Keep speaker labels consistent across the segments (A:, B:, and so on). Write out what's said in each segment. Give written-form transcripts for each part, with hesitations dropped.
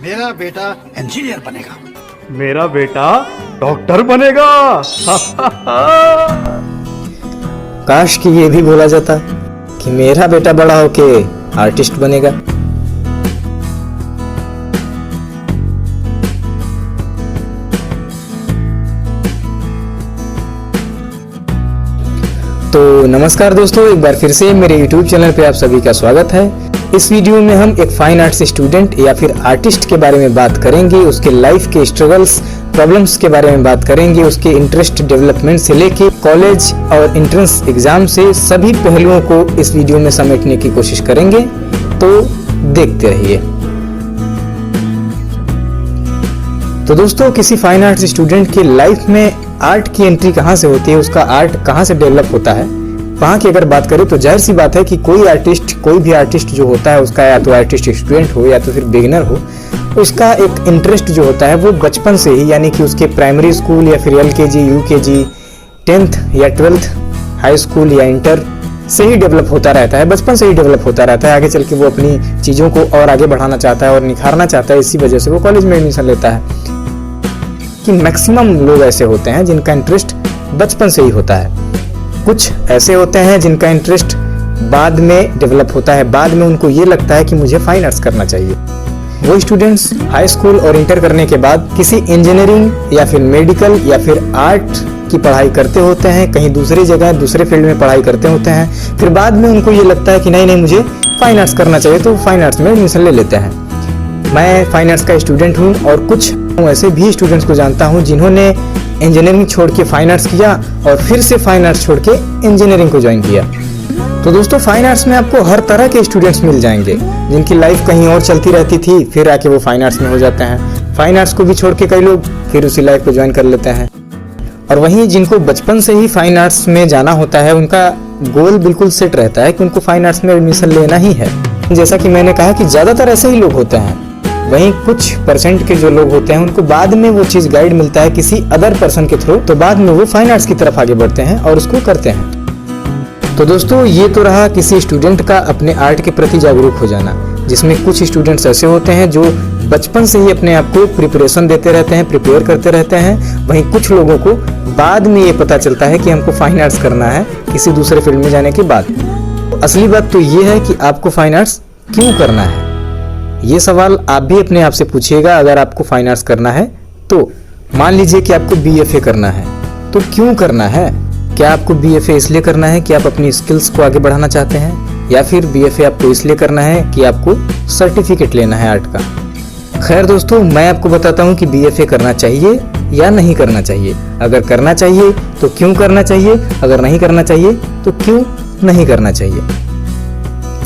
A: मेरा बेटा इंजीनियर बनेगा।
B: मेरा बेटा डॉक्टर बनेगा।
C: काश कि ये भी बोला जाता कि मेरा बेटा बड़ा होके आर्टिस्ट बनेगा। तो नमस्कार दोस्तों, एक बार फिर से मेरे YouTube चैनल पे आप सभी का स्वागत है। इस वीडियो में हम एक फाइन आर्ट्स स्टूडेंट या फिर आर्टिस्ट के बारे में बात करेंगे, उसके लाइफ के स्ट्रगल्स, प्रॉब्लम्स के बारे में बात करेंगे, उसके इंटरेस्ट डेवलपमेंट से लेके कॉलेज और एंट्रेंस एग्जाम से सभी पहलुओं को इस वीडियो में समेटने की कोशिश करेंगे। तो देखते रहिए। तो दोस्तों, किसी फाइन आर्ट्स स्टूडेंट की लाइफ में आर्ट की एंट्री कहाँ से होती है, उसका आर्ट कहाँ से डेवलप होता है, वहाँ की अगर बात करें तो जाहिर सी बात है कि कोई भी आर्टिस्ट जो होता है उसका या तो आर्टिस्ट स्टूडेंट हो या तो फिर बिगिनर हो, उसका एक इंटरेस्ट जो होता है वो बचपन से ही, यानी कि उसके प्राइमरी स्कूल या फिर LKG, UKG, 10th या 12th, हाई स्कूल या इंटर से ही डेवलप होता रहता है, बचपन से ही डेवलप होता रहता है। आगे चल के वो अपनी चीज़ों को और आगे बढ़ाना चाहता है और निखारना चाहता है, इसी वजह से वो कॉलेज में एडमिशन लेता है। कि मैक्सिमम लोग ऐसे होते हैं जिनका इंटरेस्ट बचपन से ही होता है। कुछ ऐसे होते हैं जिनका इंटरेस्ट बाद में डेवलप होता है, बाद में उनको ये लगता है कि मुझे फाइन आर्ट्स करना चाहिए। वो स्टूडेंट्स हाई स्कूल और इंटर करने के बाद किसी इंजीनियरिंग या फिर मेडिकल या फिर आर्ट की पढ़ाई करते होते हैं, कहीं दूसरी जगह दूसरे फील्ड में पढ़ाई करते होते हैं। फिर बाद में उनको ये लगता है कि नहीं मुझे फाइन आर्ट्स करना चाहिए, तो फाइन आर्ट्स में एडमिशन ले लेते हैं। मैं फाइन आर्ट्स का स्टूडेंट हूँ और कुछ ऐसे भी स्टूडेंट्स को जानता हूँ जिन्होंने इंजीनियरिंग छोड़ के फाइन आर्ट्स किया और फिर से फाइन आर्ट्स छोड़ के इंजीनियरिंग को ज्वाइन किया। तो दोस्तों, फाइन आर्ट्स में आपको हर तरह के स्टूडेंट्स मिल जाएंगे जिनकी लाइफ कहीं और चलती रहती थी, फिर आके वो फाइन आर्ट्स में हो जाते हैं। फाइन आर्ट्स को भी छोड़ के कई लोग फिर उसी लाइफ को ज्वाइन कर लेते हैं। और वहीं जिनको बचपन से ही फाइन आर्ट्स में जाना होता है, उनका गोल बिल्कुल सेट रहता है कि उनको फाइन आर्ट्स में एडमिशन लेना ही है। जैसा कि मैंने कहा कि ज़्यादातर ऐसे ही लोग होते हैं। वहीं कुछ परसेंट के जो लोग होते हैं उनको बाद में वो चीज़ गाइड मिलता है किसी अदर पर्सन के थ्रू, तो बाद में वो फाइन आर्ट्स की तरफ आगे बढ़ते हैं और उसको करते हैं। तो दोस्तों, ये तो रहा किसी स्टूडेंट का अपने आर्ट के प्रति जागरूक हो जाना, जिसमें कुछ स्टूडेंट्स ऐसे होते हैं जो बचपन से ही अपने आप को प्रिपरेशन देते रहते हैं, प्रिपेयर करते रहते हैं। वहीं कुछ लोगों को बाद में ये पता चलता है कि हमको फाइन आर्ट्स करना है किसी दूसरे फील्ड में जाने के बाद। असली बात तो ये है कि आपको फाइन आर्ट्स क्यों करना है। ये सवाल आप भी अपने आप से पूछिएगा। अगर आपको फाइन आर्ट्स करना है तो मान लीजिए कि आपको BFA करना है, तो क्यों करना है? क्या आपको BFA इसलिए करना है कि आप अपनी स्किल्स को आगे बढ़ाना चाहते हैं, या फिर BFA आपको इसलिए करना है कि आपको सर्टिफिकेट लेना है आर्ट का? खैर दोस्तों, मैं आपको बताता हूँ कि BFA करना चाहिए या नहीं करना चाहिए। अगर करना चाहिए तो क्यों करना चाहिए, अगर नहीं करना चाहिए तो क्यों नहीं करना चाहिए।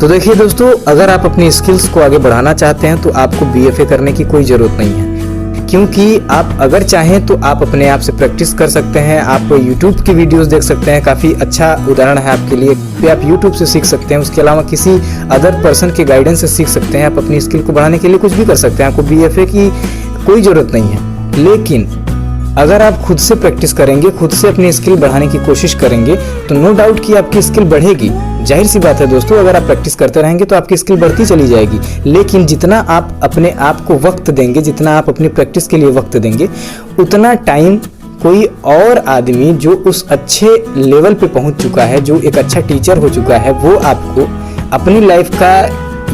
C: तो देखिए दोस्तों, अगर आप अपनी स्किल्स को आगे बढ़ाना चाहते हैं तो आपको BFA करने की कोई ज़रूरत नहीं है, क्योंकि आप अगर चाहें तो आप अपने आप से प्रैक्टिस कर सकते हैं। आप YouTube की वीडियोस देख सकते हैं, काफ़ी अच्छा उदाहरण है आपके लिए। आप YouTube से सीख सकते हैं, उसके अलावा किसी अदर पर्सन के गाइडेंस से सीख सकते हैं। आप अपनी स्किल को बढ़ाने के लिए कुछ भी कर सकते हैं, आपको BFA की कोई ज़रूरत नहीं है। लेकिन अगर आप खुद से प्रैक्टिस करेंगे, खुद से अपनी स्किल बढ़ाने की कोशिश करेंगे, तो नो डाउट कि आपकी स्किल बढ़ेगी। जाहिर सी बात है दोस्तों, अगर आप प्रैक्टिस करते रहेंगे तो आपकी स्किल बढ़ती चली जाएगी। लेकिन जितना आप अपने आप को वक्त देंगे, जितना आप अपनी प्रैक्टिस के लिए वक्त देंगे, उतना टाइम कोई और आदमी जो उस अच्छे लेवल पे पहुंच चुका है, जो एक अच्छा टीचर हो चुका है, वो आपको अपनी लाइफ का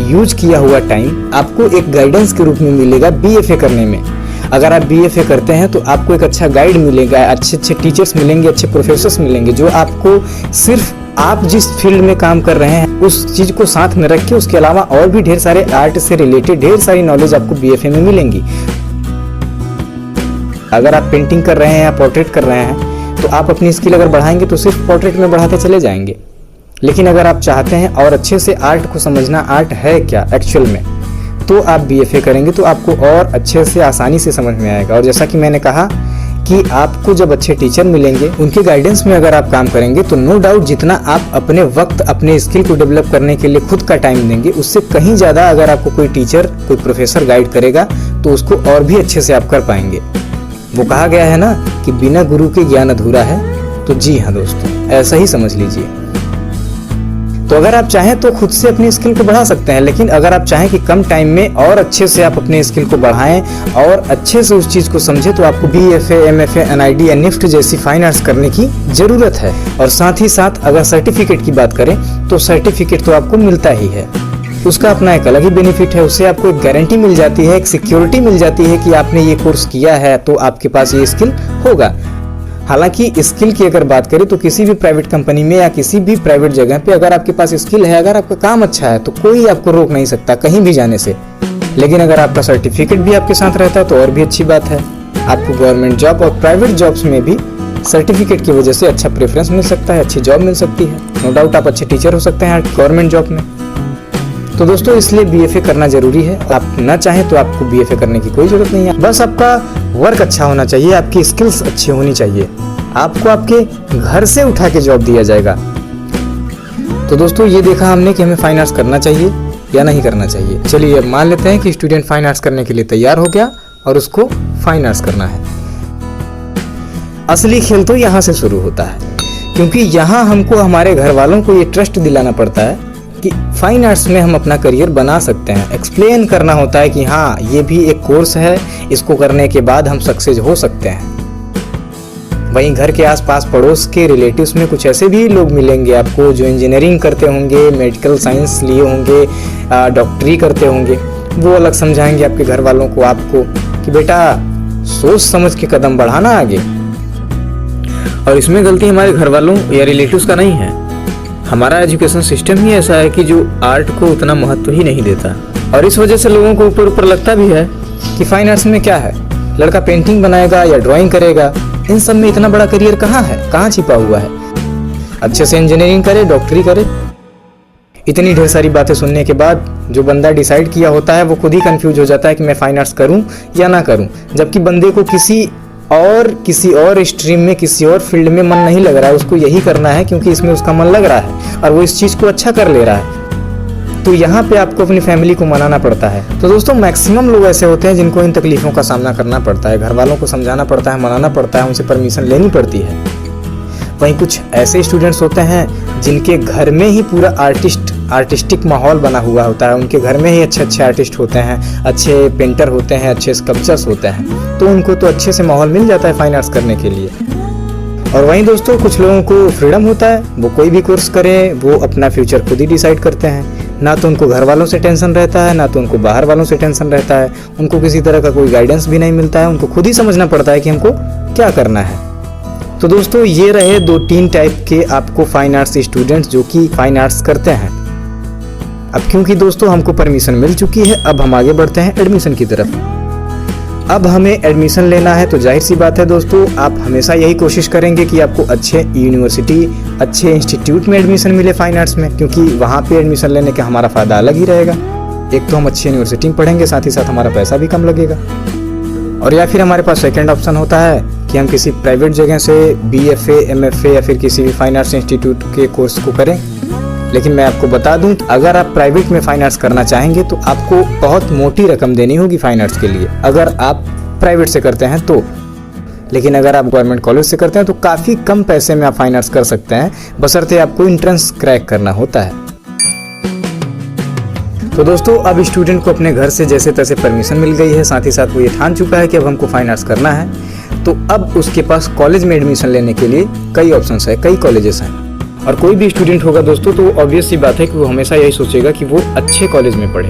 C: यूज किया हुआ टाइम आपको एक गाइडेंस के रूप में मिलेगा BFA करने में। अगर आप BFA करते हैं तो आपको एक अच्छा गाइड मिलेगा, अच्छे टीचर्स मिलेंगे, अच्छे प्रोफेसर्स मिलेंगे, जो आपको सिर्फ आप जिस फील्ड में काम कर रहे हैं उस चीज़ को साथ में रख के, उसके अलावा और भी ढेर सारे आर्ट से रिलेटेड ढेर सारी नॉलेज आपको BFA में मिलेंगी। अगर आप पेंटिंग कर रहे हैं या पोर्ट्रेट कर रहे हैं तो आप अपनी स्किल अगर बढ़ाएंगे तो सिर्फ पोर्ट्रेट में बढ़ाते चले जाएंगे। लेकिन अगर आप चाहते हैं और अच्छे से आर्ट को समझना, आर्ट है क्या एक्चुअल में, तो आप BFA करेंगे तो आपको और अच्छे से आसानी से समझ में आएगा। और जैसा कि मैंने कहा कि आपको जब अच्छे टीचर मिलेंगे, उनके गाइडेंस में अगर आप काम करेंगे, तो नो डाउट जितना आप अपने वक्त, अपने स्किल को डेवलप करने के लिए खुद का टाइम देंगे, उससे कहीं ज़्यादा अगर आपको कोई टीचर, कोई प्रोफेसर गाइड करेगा तो उसको और भी अच्छे से आप कर पाएंगे। वो कहा गया है ना कि बिना गुरु के ज्ञान अधूरा है। तो जी हाँ दोस्तों, ऐसा ही समझ लीजिए। तो अगर आप चाहें तो खुद से अपनी स्किल को बढ़ा सकते हैं, लेकिन अगर आप चाहें कि कम टाइम में और अच्छे से आप अपने स्किल को बढ़ाएं और अच्छे से उस चीज़ को समझें, तो आपको BFA, MFA, NID या NIFT जैसी फाइन आर्ट्स करने की ज़रूरत है। और साथ ही साथ अगर सर्टिफिकेट की बात करें तो सर्टिफिकेट तो आपको मिलता ही है, उसका अपना एक अलग ही बेनिफिट है। उससे आपको एक गारंटी मिल जाती है, एक सिक्योरिटी मिल जाती है कि आपने ये कोर्स किया है तो आपके पास ये स्किल होगा। हालांकि स्किल की अगर बात करें तो किसी भी प्राइवेट कंपनी में या किसी भी प्राइवेट जगह पे अगर आपके पास स्किल है, अगर आपका काम अच्छा है, तो कोई आपको रोक नहीं सकता कहीं भी जाने से। लेकिन अगर आपका सर्टिफिकेट भी आपके साथ रहता है तो और भी अच्छी बात है। आपको गवर्नमेंट जॉब और प्राइवेट जॉब्स में भी सर्टिफिकेट की वजह से अच्छा प्रेफरेंस मिल सकता है, अच्छी जॉब मिल सकती है। नो डाउट आप अच्छे टीचर हो सकते हैं गवर्नमेंट जॉब में। तो दोस्तों इसलिए BFA करना जरूरी है। आप ना चाहें तो आपको BFA करने की कोई जरूरत नहीं है, बस आपका वर्क अच्छा होना चाहिए, आपकी स्किल्स अच्छी होनी चाहिए, आपको आपके घर से उठा के जॉब दिया जाएगा। तो दोस्तों ये देखा हमने कि हमें फाइन आर्ट्स करना चाहिए या नहीं करना चाहिए। चलिए अब मान लेते हैं कि स्टूडेंट फाइन आर्ट्स करने के लिए तैयार हो गया और उसको फाइन आर्ट्स करना है। असली खेल तो यहाँ से शुरू होता है, क्योंकि यहाँ हमको हमारे घर वालों को ये ट्रस्ट दिलाना पड़ता है कि फाइन आर्ट्स में हम अपना करियर बना सकते हैं। एक्सप्लेन करना होता है कि हाँ ये भी एक कोर्स है, इसको करने के बाद हम सक्सेस हो सकते हैं। वहीं घर के आसपास पड़ोस के रिलेटिव्स में कुछ ऐसे भी लोग मिलेंगे आपको जो इंजीनियरिंग करते होंगे, मेडिकल साइंस लिए होंगे, डॉक्टरी करते होंगे। वो अलग समझाएंगे आपके घर वालों को आपको कि बेटा सोच समझ के कदम बढ़ाना आगे। और इसमें गलती हमारे घर वालों या रिलेटिव्स का नहीं है, हमारा एजुकेशन सिस्टम ही ऐसा है कि जो आर्ट को उतना महत्व ही नहीं देता। और इस वजह से लोगों को ऊपर ऊपर लगता भी है कि फाइन आर्ट्स में क्या है, लड़का पेंटिंग बनाएगा या ड्राइंग करेगा, इन सब में इतना बड़ा करियर कहाँ है, कहाँ छिपा हुआ है। अच्छे से इंजीनियरिंग करे, डॉक्टरी करे। इतनी ढेर सारी बातें सुनने के बाद जो बंदा डिसाइड किया होता है वो खुद ही कंफ्यूज हो जाता है कि मैं फाइन आर्ट्स करूं या ना करूं, जबकि बंदे को किसी और स्ट्रीम में, किसी और फील्ड में मन नहीं लग रहा है। उसको यही करना है क्योंकि इसमें उसका मन लग रहा है और वो इस चीज़ को अच्छा कर ले रहा है। तो यहाँ पे आपको अपनी फैमिली को मनाना पड़ता है। तो दोस्तों मैक्सिमम लोग ऐसे होते हैं जिनको इन तकलीफों का सामना करना पड़ता है, घर वालों को समझाना पड़ता है, मनाना पड़ता है, उनसे परमिशन लेनी पड़ती है। वहीं कुछ ऐसे स्टूडेंट्स होते हैं जिनके घर में ही पूरा आर्टिस्टिक माहौल बना हुआ होता है, उनके घर में ही अच्छे आर्टिस्ट होते हैं, अच्छे पेंटर होते हैं, अच्छे स्कल्पचर्स होते हैं, तो उनको तो अच्छे से माहौल मिल जाता है फाइन आर्ट्स करने के लिए। और वहीं दोस्तों कुछ लोगों को फ्रीडम होता है, वो कोई भी कोर्स करें, वो अपना फ्यूचर खुद ही डिसाइड करते हैं। ना तो उनको घर वालों से टेंशन रहता है, ना तो उनको बाहर वालों से टेंशन रहता है, उनको किसी तरह का कोई गाइडेंस भी नहीं मिलता है, उनको खुद ही समझना पड़ता है कि हमको क्या करना है। तो दोस्तों ये रहे 2-3 टाइप के आपको फाइन आर्ट्स स्टूडेंट्स जो कि फाइन आर्ट्स करते हैं। अब क्योंकि दोस्तों हमको परमिशन मिल चुकी है, अब हम आगे बढ़ते हैं एडमिशन की तरफ। अब हमें एडमिशन लेना है तो जाहिर सी बात है दोस्तों, आप हमेशा यही कोशिश करेंगे कि आपको अच्छे यूनिवर्सिटी, अच्छे इंस्टीट्यूट में एडमिशन मिले फाइन आर्ट्स में, क्योंकि वहाँ पे एडमिशन लेने का हमारा फ़ायदा अलग ही रहेगा। एक तो हम अच्छी यूनिवर्सिटी में पढ़ेंगे, साथ ही साथ हमारा पैसा भी कम लगेगा। और या फिर हमारे पास सेकेंड ऑप्शन होता है कि हम किसी प्राइवेट जगह से BFA, MFA या फिर किसी भी फाइन आर्ट्स इंस्टीट्यूट के कोर्स को करें। लेकिन मैं आपको बता दूं कि अगर आप प्राइवेट में फाइन आर्ट्स करना चाहेंगे तो आपको बहुत मोटी रकम देनी होगी फाइन आर्ट्स के लिए, अगर आप प्राइवेट से करते हैं तो। लेकिन अगर आप गवर्नमेंट कॉलेज से करते हैं तो काफ़ी कम पैसे में आप फाइन आर्ट्स कर सकते हैं, बशर्ते आपको एंट्रेंस क्रैक करना होता है। तो दोस्तों अब स्टूडेंट को अपने घर से जैसे तैसे परमिशन मिल गई है, साथ ही साथ वो ये ठान चुका है कि अब हमको फाइन आर्ट्स करना है। तो अब उसके पास कॉलेज में एडमिशन लेने के लिए कई ऑप्शंस है, कई कॉलेजेस हैं। और कोई भी स्टूडेंट होगा दोस्तों तो ऑब्वियस सी बात है कि वो हमेशा यही सोचेगा कि वो अच्छे कॉलेज में पढ़े।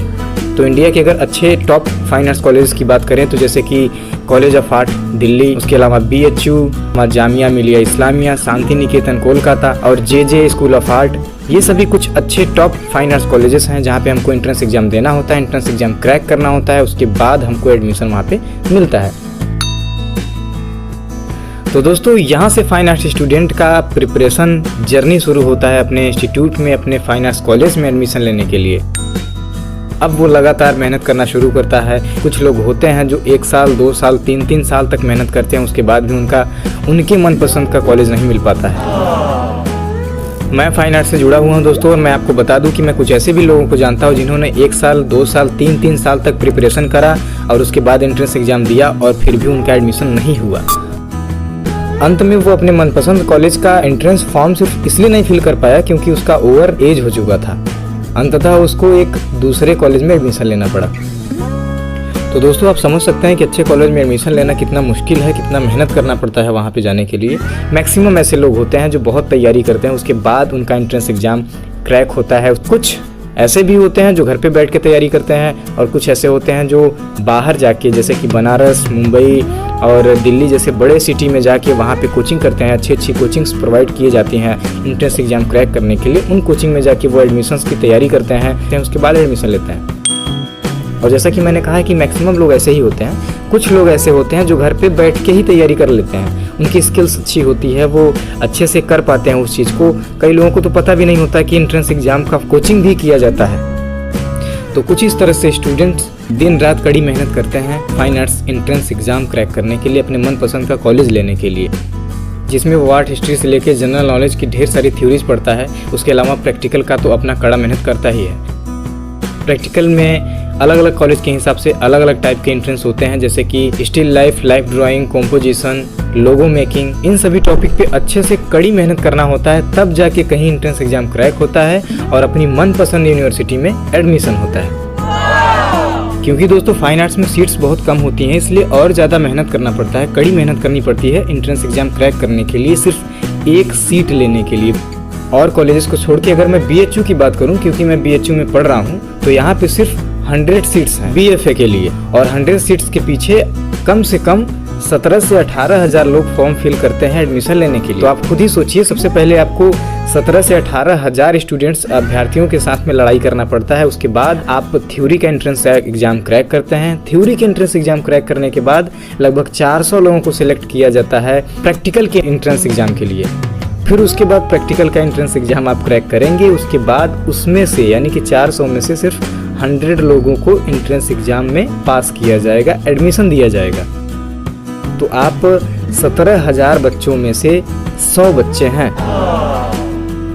C: तो इंडिया के अगर अच्छे टॉप फाइन आर्ट्स कॉलेज की बात करें तो जैसे कि कॉलेज ऑफ आर्ट दिल्ली, उसके अलावा BHU, जामिया मिलिया इस्लामिया, शांति निकेतन कोलकाता और JJ स्कूल ऑफ आर्ट, ये सभी कुछ अच्छे टॉप फाइन आर्ट्स कॉलेजेस हैं जहाँ पे हमको एंट्रेंस एग्जाम देना होता है, एंट्रेंस एग्जाम क्रैक करना होता है, उसके बाद हमको एडमिशन वहाँ पे मिलता है। तो दोस्तों यहाँ से फाइन आर्ट्स स्टूडेंट का प्रिपरेशन जर्नी शुरू होता है अपने इंस्टीट्यूट में, अपने फाइन आर्ट्स कॉलेज में एडमिशन लेने के लिए। अब वो लगातार मेहनत करना शुरू करता है। कुछ लोग होते हैं जो 1 साल, 2 साल, 3 साल तक मेहनत करते हैं, उसके बाद भी उनके मनपसंद का कॉलेज नहीं मिल पाता है। मैं फाइन आर्ट्स से जुड़ा हुआ हूँ दोस्तों, और मैं आपको बता दूं कि मैं कुछ ऐसे भी लोगों को जानता हूँ जिन्होंने 1 साल, 2 साल, 3 साल तक प्रिपरेशन करा और उसके बाद एंट्रेंस एग्जाम दिया और फिर भी उनका एडमिशन नहीं हुआ। अंत में वो अपने मनपसंद कॉलेज का एंट्रेंस फॉर्म सिर्फ इसलिए नहीं फिल कर पाया क्योंकि उसका ओवर एज हो चुका था। अंततः उसको एक दूसरे कॉलेज में एडमिशन लेना पड़ा। तो दोस्तों आप समझ सकते हैं कि अच्छे कॉलेज में एडमिशन लेना कितना मुश्किल है, कितना मेहनत करना पड़ता है वहाँ पे जाने के लिए। मैक्सिमम ऐसे लोग होते हैं जो बहुत तैयारी करते हैं, उसके बाद उनका एंट्रेंस एग्ज़ाम क्रैक होता है। कुछ ऐसे भी होते हैं जो घर पे बैठ के तैयारी करते हैं और कुछ ऐसे होते हैं जो बाहर जाके, जैसे कि बनारस, मुंबई और दिल्ली जैसे बड़े सिटी में जाके वहाँ पे कोचिंग करते हैं। अच्छी कोचिंग्स प्रोवाइड किए जाती हैं एंट्रेंस एग्ज़ाम क्रैक करने के लिए। उन कोचिंग में जाके वो एडमिशन्स की तैयारी करते हैं, उसके बाद एडमिशन लेते हैं। और जैसा कि मैंने कहा है कि मैक्सिमम लोग ऐसे ही होते हैं। कुछ लोग ऐसे होते हैं जो घर पे बैठ के ही तैयारी कर लेते हैं, उनकी स्किल्स अच्छी होती है, वो अच्छे से कर पाते हैं उस चीज़ को। कई लोगों को तो पता भी नहीं होता कि एंट्रेंस एग्ज़ाम का कोचिंग भी किया जाता है। तो कुछ इस तरह से स्टूडेंट्स दिन रात कड़ी मेहनत करते हैं fine arts entrance exam crack करने के लिए, अपने मनपसंद का कॉलेज लेने के लिए, जिसमें वो आर्ट हिस्ट्री से लेकर जनरल नॉलेज की ढेर सारी थ्योरीज पढ़ता है। उसके अलावा प्रैक्टिकल का तो अपना कड़ा मेहनत करता ही है। प्रैक्टिकल में अलग अलग कॉलेज के हिसाब से अलग अलग टाइप के एंट्रेंस होते हैं, जैसे कि still life, life drawing, composition, logo making. इन सभी टॉपिक पे अच्छे से कड़ी मेहनत करना होता है, तब जाके कहीं एंट्रेंस एग्जाम क्रैक होता है और अपनी मनपसंद यूनिवर्सिटी में एडमिशन होता है। क्योंकि दोस्तों फाइन आर्ट्स में सीट्स बहुत कम होती हैं, इसलिए और ज़्यादा मेहनत करना पड़ता है, कड़ी मेहनत करनी पड़ती है एंट्रेंस एग्जाम क्रैक करने के लिए, सिर्फ एक सीट लेने के लिए। और कॉलेजेस को छोड़ के अगर मैं BHU की बात करूं, क्योंकि मैं BHU में पढ़ रहा हूं, तो यहाँ पे सिर्फ 100 सीट्स हैं BFA के लिए, और 100 सीट्स के पीछे कम से कम 17 से 18 हज़ार लोग फॉर्म फिल करते हैं एडमिशन लेने के लिए। तो आप खुद ही सोचिए, सबसे पहले आपको 17 से 18 हज़ार स्टूडेंट्स अभ्यर्थियों के साथ में लड़ाई करना पड़ता है। उसके बाद आप थ्योरी का एंट्रेंस एग्जाम क्रैक करते हैं। थ्योरी के एंट्रेंस एग्जाम क्रैक करने के बाद लगभग 400 लोगों को सिलेक्ट किया जाता है प्रैक्टिकल के एंट्रेंस एग्जाम के लिए। फिर उसके बाद प्रैक्टिकल का एंट्रेंस एग्जाम आप क्रैक करेंगे। उसके बाद उसमें से यानी कि 400 में से सिर्फ 100 लोगों को एंट्रेंस एग्जाम में पास किया जाएगा, एडमिशन दिया जाएगा। तो आप 17,000 बच्चों में से 100 बच्चे हैं।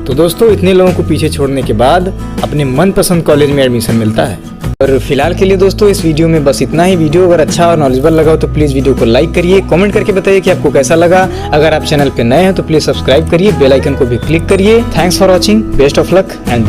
C: तो दोस्तों इतने लोगों को पीछे छोड़ने के बाद अपने मनपसंद कॉलेज में एडमिशन मिलता है। और फिलहाल के लिए दोस्तों इस वीडियो में बस इतना ही। वीडियो अगर अच्छा और नॉलेजेबल लगा हो तो प्लीज़ वीडियो को लाइक करिए, कमेंट करके बताइए कि आपको कैसा लगा। अगर आप चैनल पे नए हैं तो प्लीज़ सब्सक्राइब करिए, बेल आइकन को भी क्लिक करिए। Thanks for watching, best of luck and bye.